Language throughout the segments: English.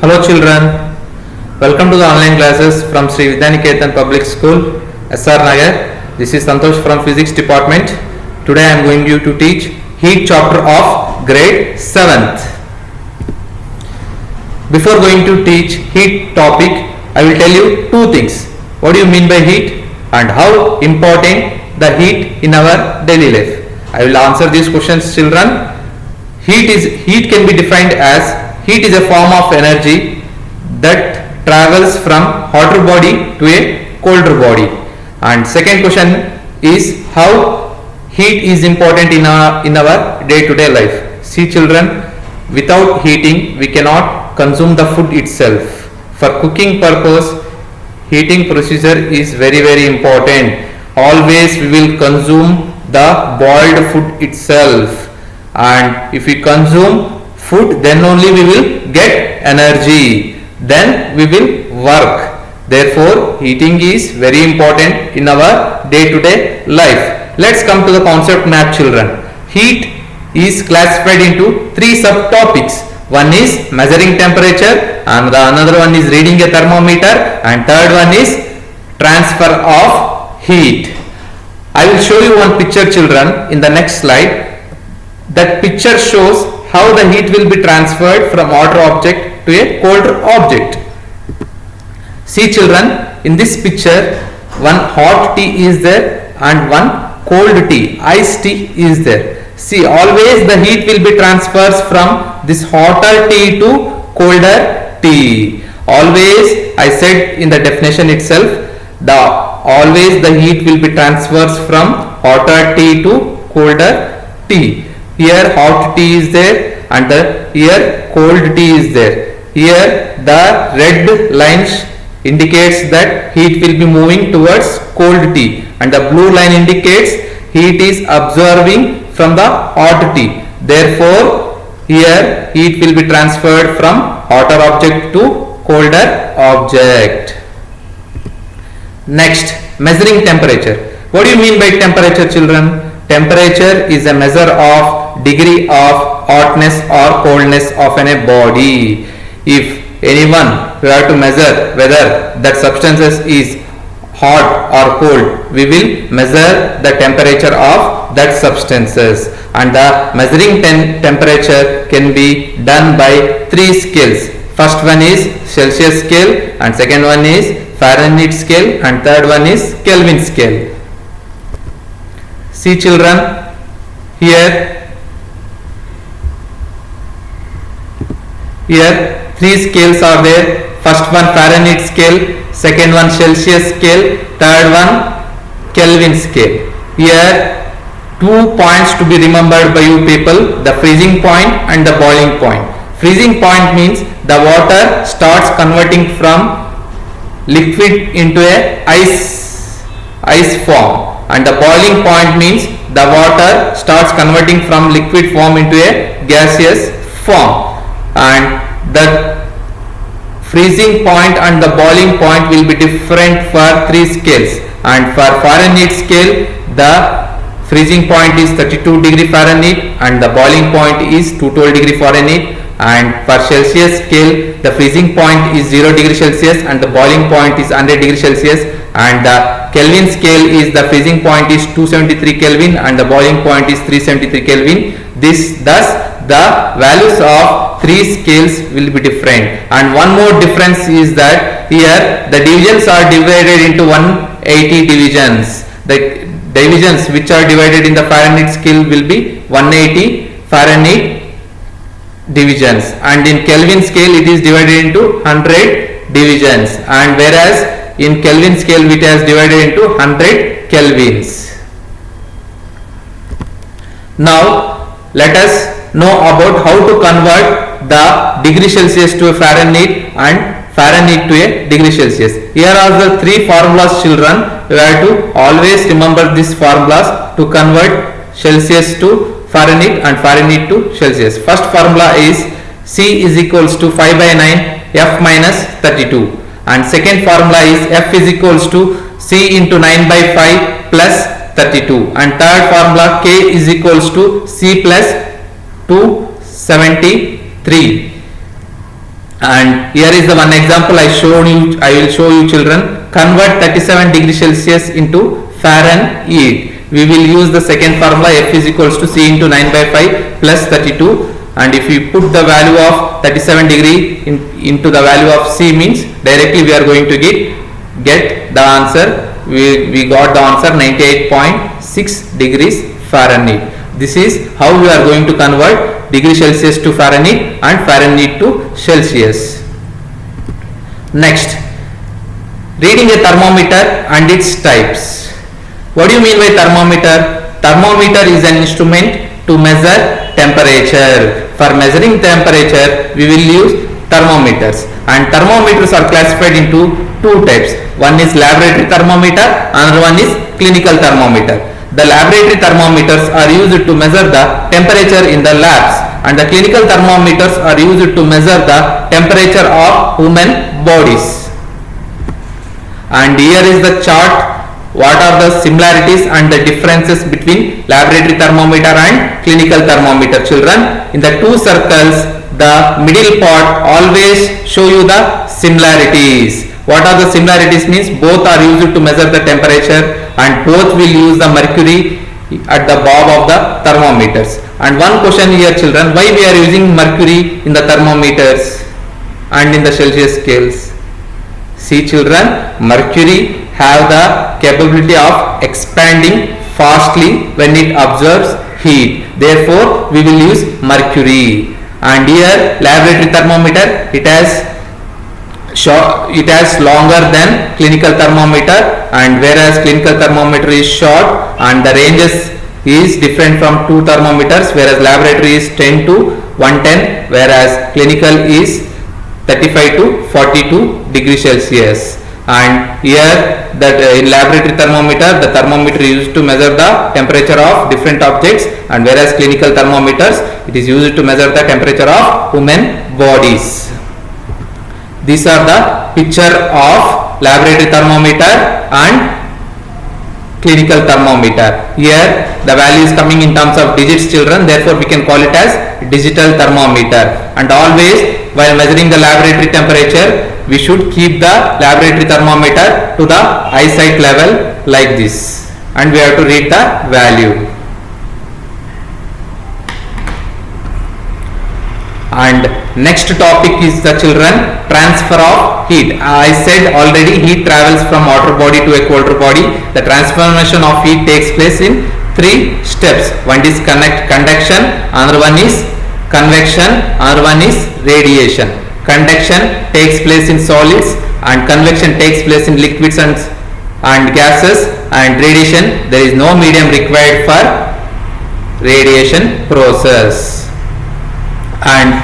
Hello children, welcome to the online classes from Sri Vidyaniketan Public School, SR Nagar. This is Santosh from Physics Department. Today I am going to teach Heat chapter of grade 7th. Before going to teach heat topic, I will tell you two things. What do you mean by heat and how important the heat in our daily life? I will answer these questions children. Heat can be defined as heat is a form of energy that travels from hotter body to a colder body. And second question is how heat is important in our day-to-day life. See children, without heating we cannot consume the food itself. For cooking purpose, heating procedure is very important. Always we will consume the boiled food itself, and if we consume food then only we will get energy, then we will work. Therefore heating is very important in our day-to-day life. Let's come to the concept map children. Heat is classified into three subtopics. One is measuring temperature, and the another one is reading a thermometer, and third one is transfer of heat. I will show you one picture children in the next slide. That picture shows how the heat will be transferred from hotter object to a colder object. See children, in this picture one hot tea is there and one cold tea, iced tea is there. See, always the heat will be transferred from this hotter tea to colder tea. Always, I said in the definition itself, always the heat will be transferred from hotter tea to colder tea. Here hot tea is there and here cold tea is there. Here the red lines indicates that heat will be moving towards cold tea, and the blue line indicates heat is absorbing from the hot tea. Therefore here heat will be transferred from hotter object to colder object. Next, measuring temperature. What do you mean by temperature children? Temperature is a measure of degree of hotness or coldness of a body. If anyone we have to measure whether that substance is hot or cold, we will measure the temperature of that substances, and the measuring temperature can be done by three scales. First one is Celsius scale, and second one is Fahrenheit scale, and third one is Kelvin scale. See children, here three scales are there. First one Fahrenheit scale, second one Celsius scale, third one Kelvin scale. Here 2 points to be remembered by you people, the freezing point and the boiling point. Freezing point means the water starts converting from liquid into a ice form, and the boiling point means the water starts converting from liquid form into a gaseous form. And the freezing point and the boiling point will be different for three scales. And for Fahrenheit scale, the freezing point is 32 degree Fahrenheit and the boiling point is 212 degree Fahrenheit. And for Celsius scale, the freezing point is 0 degree Celsius and the boiling point is 100 degree Celsius. And the Kelvin scale is the freezing point is 273 Kelvin and the boiling point is 373 Kelvin. Thus the values of three scales will be different. And one more difference is that here the divisions are divided into 180 divisions. The divisions which are divided in the Fahrenheit scale will be 180 Fahrenheit divisions, and in Kelvin scale it is divided into 100 divisions, and whereas in Kelvin scale it is divided into 100 kelvins. Now let us know about how to convert the degree Celsius to a Fahrenheit and Fahrenheit to a degree Celsius. Here are the three formulas children. You have to always remember these formulas to convert Celsius to Fahrenheit and Fahrenheit to Celsius. First formula is C is equals to 5 by 9 F minus 32, and second formula is F is equals to C into 9 by 5 plus 32, and third formula K is equals to C plus 273. And here is the one example I will show you children. Convert 37 degrees Celsius into Fahrenheit. We will use the second formula, F is equals to C into 9 by 5 plus 32. And if we put the value of 37 degree into the value of C, means directly we are going to get the answer. We got the answer 98.6 degrees Fahrenheit. This is how we are going to convert degree Celsius to Fahrenheit and Fahrenheit to Celsius. Next, reading a thermometer and its types. What do you mean by thermometer? Thermometer is an instrument to measure temperature. For measuring temperature, we will use thermometers. And thermometers are classified into two types. One is laboratory thermometer, another one is clinical thermometer. The laboratory thermometers are used to measure the temperature in the labs, and the clinical thermometers are used to measure the temperature of human bodies. And here is the chart. What are the similarities and the differences between laboratory thermometer and clinical thermometer, children? In the two circles, the middle part always show you the similarities. What are the similarities? Means both are used to measure the temperature, and both will use the mercury at the bob of the thermometers. And one question here, children, why we are using mercury in the thermometers and in the Celsius scales? See children, mercury have the capability of expanding fastly when it absorbs heat. Therefore, we will use mercury. And here laboratory thermometer, it has longer than clinical thermometer, and whereas clinical thermometer is short and the ranges is different from two thermometers, whereas laboratory is 10 to 110, whereas clinical is 35 to 42 degrees Celsius. And here that in laboratory thermometer, the thermometer is used to measure the temperature of different objects, and whereas clinical thermometers, it is used to measure the temperature of human bodies. These are the picture of laboratory thermometer and clinical thermometer. Here the value is coming in terms of digits, children, therefore we can call it as digital thermometer. And always while measuring the laboratory temperature, we should keep the laboratory thermometer to the eyesight level like this, and we have to read the value. And next topic is the children, transfer of heat. I said already, heat travels from hotter body to a colder body. The transformation of heat takes place in three steps. One is conduction, another one is convection, another one is radiation. Conduction takes place in solids, and convection takes place in liquids and gases, and radiation, there is no medium required for radiation process. And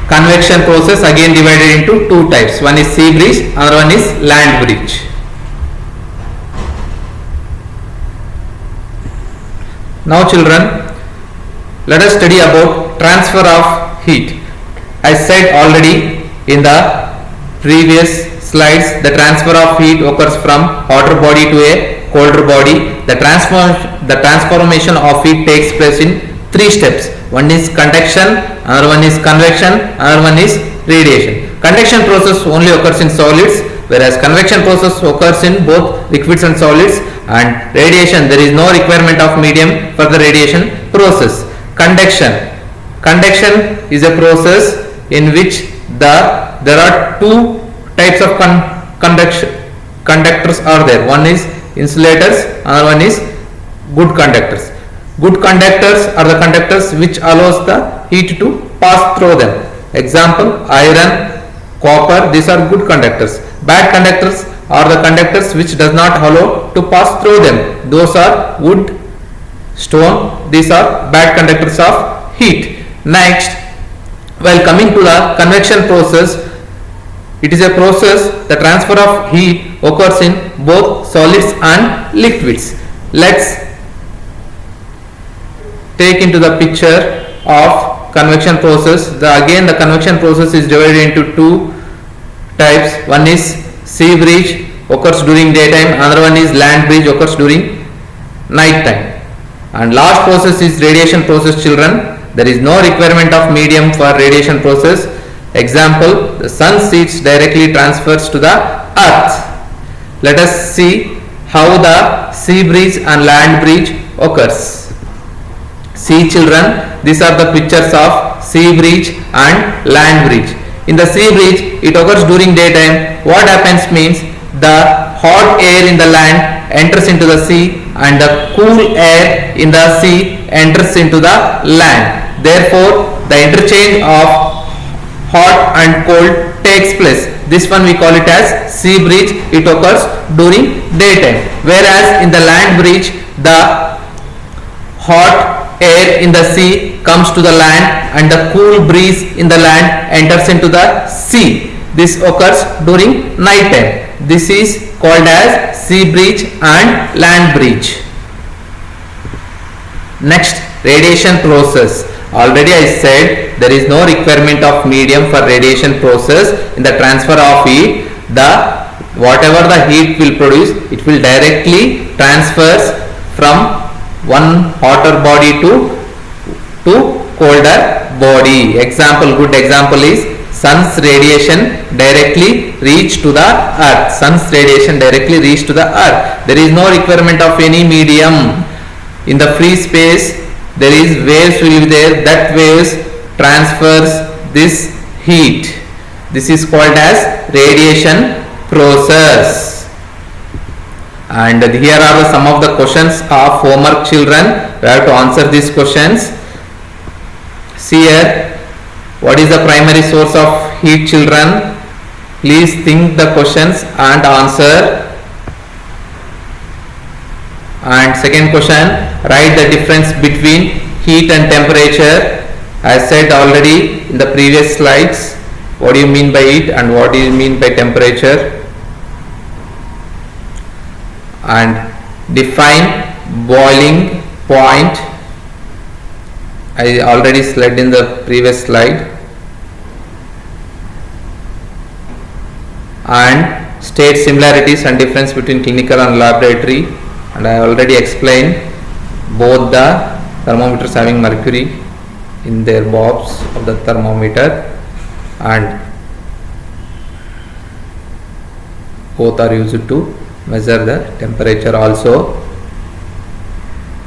convection process again divided into two types. One is sea breeze, another one is land breeze. Now children, let us study about transfer of heat. I said already in the previous slides, the transfer of heat occurs from hotter body to a colder body. The transformation of heat takes place in three steps. One is conduction, another one is convection, another one is radiation. Conduction process only occurs in solids, whereas convection process occurs in both liquids and solids. And radiation, there is no requirement of medium for the radiation process. Conduction is a process in which there are two types of conductors are there. One is insulators, another one is good conductors. Good conductors are the conductors which allows the heat to pass through them. Example, iron, copper, these are good conductors. Bad conductors are the conductors which does not allow to pass through them. Those are wood, stone, these are bad conductors of heat. Next, while coming to the convection process, it is a process, the transfer of heat occurs in both solids and liquids. Let's take into the picture of convection process. Again the convection process is divided into two types. One is sea breeze, occurs during daytime, another one is land breeze, occurs during night time. And last process is radiation process, children. There is no requirement of medium for radiation process. Example, the sun heat directly transfers to the earth. Let us see how the sea breeze and land breeze occurs. See children, these are the pictures of sea breeze and land breeze. In the sea breeze, it occurs during daytime. What happens means the hot air in the land enters into the sea and the cool air in the sea enters into the land. Therefore, the interchange of hot and cold takes place. This one we call it as sea breeze. It occurs during daytime. Whereas in the land breeze, the hot air in the sea comes to the land and the cool breeze in the land enters into the sea. This occurs during night time. This is called as sea breeze and land breeze. Next, radiation process. Already I said there is no requirement of medium for radiation process in the transfer of heat. Whatever the heat will produce, it will directly transfers from one hotter body to colder body. Good example is sun's radiation directly reach to the earth. Sun's radiation directly reach to the earth. There is no requirement of any medium. In the free space, there is waves will be there. That waves transfers this heat. This is called as radiation process. And here are some of the questions of homework children. We have to answer these questions. See here, what is the primary source of heat children? Please think the questions and answer. And second question, write the difference between heat and temperature. As said already in the previous slides, what do you mean by heat and what do you mean by temperature? And define boiling point. I already said in the previous slide. And state similarities and difference between clinical and laboratory. And I already explained both the thermometers having mercury in their bobs of the thermometer, and both are used to measure the temperature also.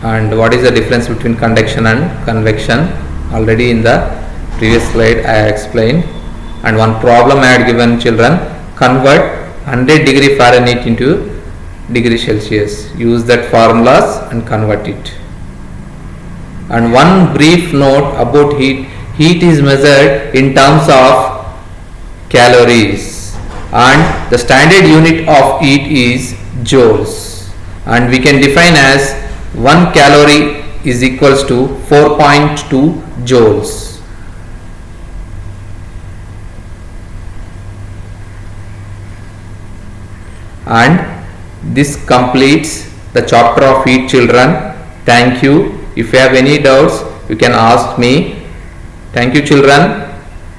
And what is the difference between conduction and convection? Already in the previous slide I explained. And one problem I had given children, convert 100 degree Fahrenheit into degree Celsius. Use that formulas and convert it. And one brief note about heat. Heat is measured in terms of calories, and the standard unit of heat is joules, and we can define as 1 calorie is equals to 4.2 joules. And this completes the chapter of heat children. Thank you. If you have any doubts, you can ask me. Thank you children.